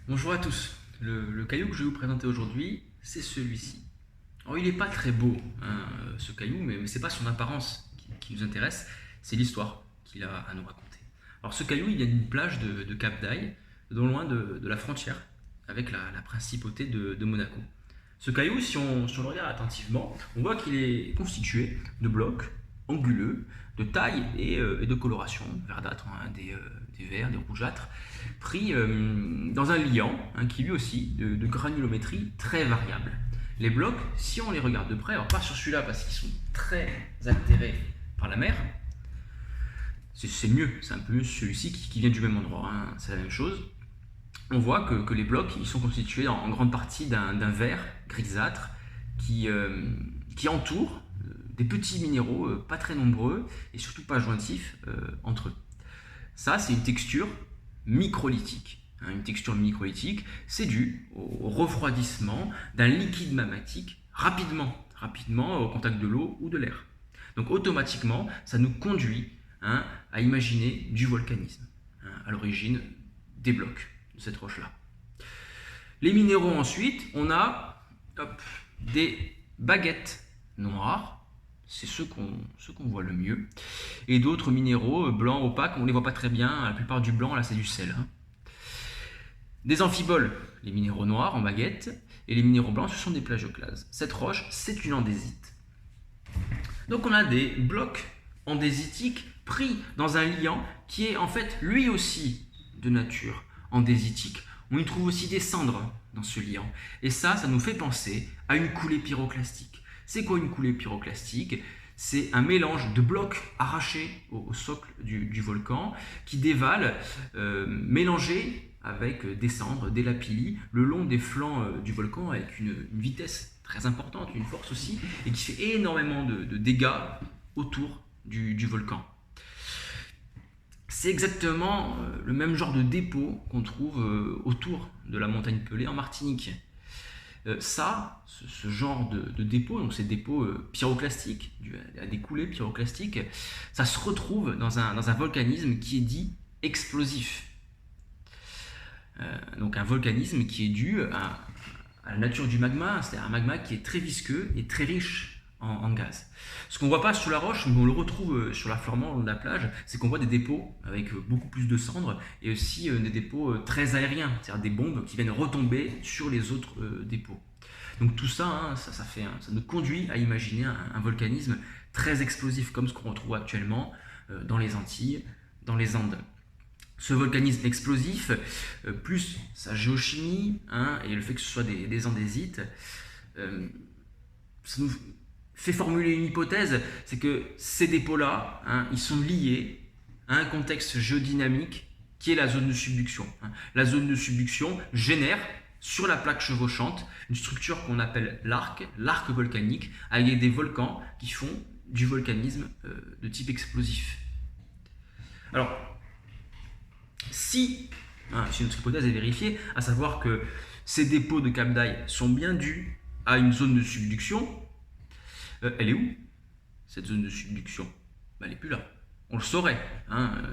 Bonjour à tous. Le caillou que je vais vous présenter aujourd'hui, c'est celui-ci. Alors, il n'est pas très beau, hein, ce caillou, mais ce n'est pas son apparence qui nous intéresse, c'est l'histoire qu'il a à nous raconter. Alors, ce caillou, il vient d'une plage de Cap d'Aille, non loin de la frontière avec la principauté de Monaco. Ce caillou, si on le regarde attentivement, on voit qu'il est constitué de blocs anguleux, de taille et de coloration, verdâtre, hein, des verts, des rougeâtres, pris dans un liant hein, qui lui aussi de granulométrie très variable. Les blocs, si on les regarde de près, alors pas sur celui-là parce qu'ils sont très altérés par la mer, c'est mieux, c'est un peu mieux celui-ci qui vient du même endroit, hein, c'est la même chose. On voit que les blocs ils sont constitués en grande partie d'un verre grisâtre qui entoure des petits minéraux pas très nombreux et surtout pas jointifs entre eux. Ça, c'est une texture microlithique. Une texture microlithique, c'est dû au refroidissement d'un liquide magmatique rapidement au contact de l'eau ou de l'air. Donc automatiquement, ça nous conduit à imaginer du volcanisme à l'origine des blocs de cette roche-là. Les minéraux ensuite, on a des baguettes noires, c'est ceux qu'on voit le mieux, et d'autres minéraux blancs opaques, on ne les voit pas très bien, la plupart du blanc là c'est du sel. Des amphiboles, les minéraux noirs en baguette, et les minéraux blancs ce sont des plagioclases. Cette roche c'est une andésite. Donc on a des blocs andésitiques pris dans un liant qui est en fait lui aussi de nature andésitique. On y trouve aussi des cendres dans ce liant. Et ça nous fait penser à une coulée pyroclastique. C'est quoi une coulée pyroclastique? C'est un mélange de blocs arrachés au socle du volcan qui dévalent, mélangés avec des cendres, des lapillis, le long des flancs du volcan avec une vitesse très importante, une force aussi, et qui fait énormément de dégâts autour du volcan. C'est exactement le même genre de dépôt qu'on trouve autour de la montagne Pelée en Martinique. Ce genre de dépôt, donc ces dépôts pyroclastiques, à des coulées pyroclastiques, ça se retrouve dans un volcanisme qui est dit explosif. Donc un volcanisme qui est dû à la nature du magma, c'est-à-dire un magma qui est très visqueux et très riche en gaz. Ce qu'on ne voit pas sur la roche, mais on le retrouve sur l'affleurement de la plage, c'est qu'on voit des dépôts avec beaucoup plus de cendres et aussi des dépôts très aériens, c'est-à-dire des bombes qui viennent retomber sur les autres dépôts. Donc tout ça, ça nous conduit à imaginer un volcanisme très explosif comme ce qu'on retrouve actuellement dans les Antilles, dans les Andes. Ce volcanisme explosif, plus sa géochimie et le fait que ce soit des andésites, ça nous fait formuler une hypothèse, c'est que ces dépôts-là, ils sont liés à un contexte géodynamique qui est la zone de subduction. La zone de subduction génère sur la plaque chevauchante une structure qu'on appelle l'arc volcanique, avec des volcans qui font du volcanisme de type explosif. Alors, si notre hypothèse est vérifiée, à savoir que ces dépôts de Cap d'Aille sont bien dus à une zone de subduction, elle est où cette zone de subduction? Elle n'est plus là. On le saurait,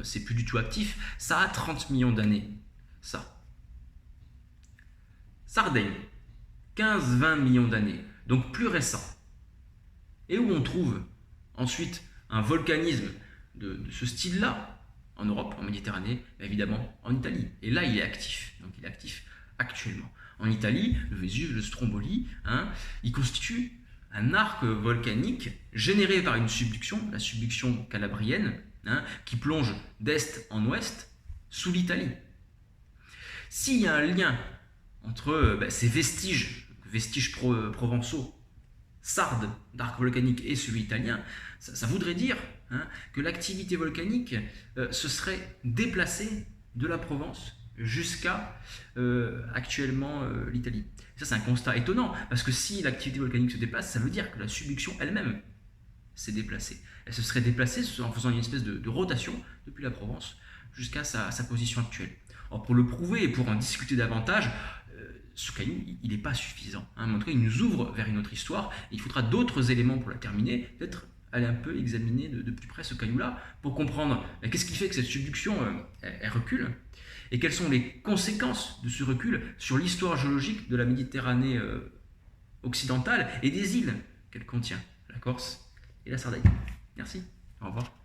c'est plus du tout actif. Ça a 30 millions d'années, ça. Sardaigne, 15-20 millions d'années, donc plus récent. Et où on trouve ensuite un volcanisme de ce style-là, en Europe, en Méditerranée, évidemment en Italie. Et là, il est actif. Donc, il est actif actuellement. En Italie, le Vésuve, le Stromboli, il constitue un arc volcanique généré par une subduction, la subduction calabrienne, qui plonge d'est en ouest sous l'Italie. S'il y a un lien entre ces vestiges provençaux, sardes d'arc volcanique et celui italien, ça voudrait dire que l'activité volcanique se serait déplacée de la Provence jusqu'à actuellement l'Italie. Ça, c'est un constat étonnant, parce que si l'activité volcanique se déplace, ça veut dire que la subduction elle-même s'est déplacée. Elle se serait déplacée en faisant une espèce de rotation depuis la Provence jusqu'à sa position actuelle. Alors, pour le prouver et pour en discuter davantage, ce caillou, il n'est pas suffisant. Mais en tout cas, il nous ouvre vers une autre histoire, et il faudra d'autres éléments pour la terminer, peut-être aller un peu examiner de plus près ce caillou-là, pour comprendre qu'est-ce qui fait que cette subduction, elle recule, et quelles sont les conséquences de ce recul sur l'histoire géologique de la Méditerranée occidentale et des îles qu'elle contient, la Corse et la Sardaigne. Merci, au revoir.